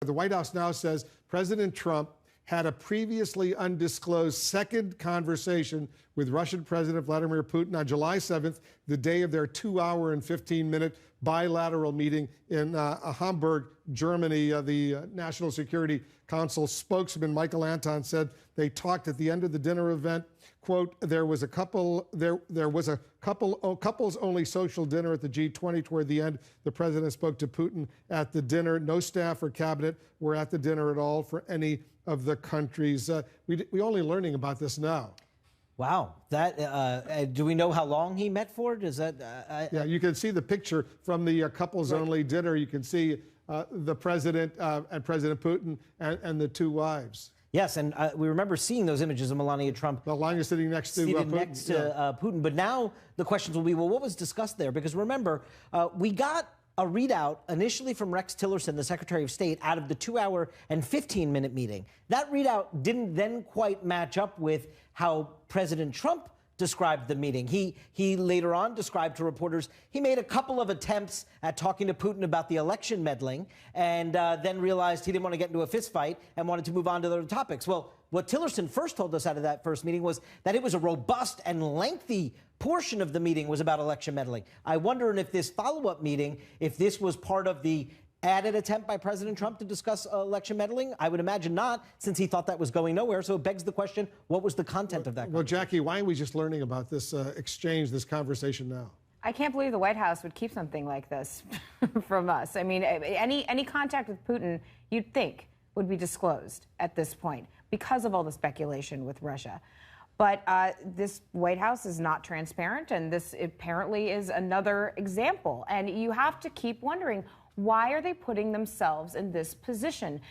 The White House now says President Trump had a previously undisclosed second conversation with Russian President Vladimir Putin on July 7th, the day of their 2-hour and 15-minute bilateral meeting in Hamburg, Germany. The National Security Council spokesman Michael Anton said they talked at the end of the dinner event. Quote, there was a couples only social dinner at the G20 toward the end. The president spoke to Putin at the dinner. No staff or cabinet were at the dinner at all for any of the countries. We're only learning about this now. Wow. That do we know how long he met for? Does that? Yeah, you can see the picture from the couples-only dinner. You can see the president and President Putin and the two wives. Yes, and we remember seeing those images of Melania Trump. Melania sitting next to Putin. Putin. But now the questions will be, well, what was discussed there? Because remember, we got a readout initially from Rex Tillerson, the Secretary of State, out of the 2-hour and 15-minute meeting. That readout didn't then quite match up with how President Trump described the meeting. He later on described to reporters he made a couple of attempts at talking to Putin about the election meddling and then realized he didn't want to get into a fist fight and wanted to move on to other topics. Well, what Tillerson first told us out of that first meeting was that it was a robust and lengthy portion of the meeting was about election meddling. I wonder if this follow-up meeting, if this was part of the added attempt by President Trump to discuss election meddling? I would imagine not, since he thought that was going nowhere. So it begs the question, what was the content of that? Well, Jackie, why are we just learning about this exchange, this conversation now? I can't believe the White House would keep something like this from us. I mean, any contact with Putin, you'd think, would be disclosed at this point because of all the speculation with Russia. But this White House is not transparent, and this apparently is another example. And you have to keep wondering, why are they putting themselves in this position?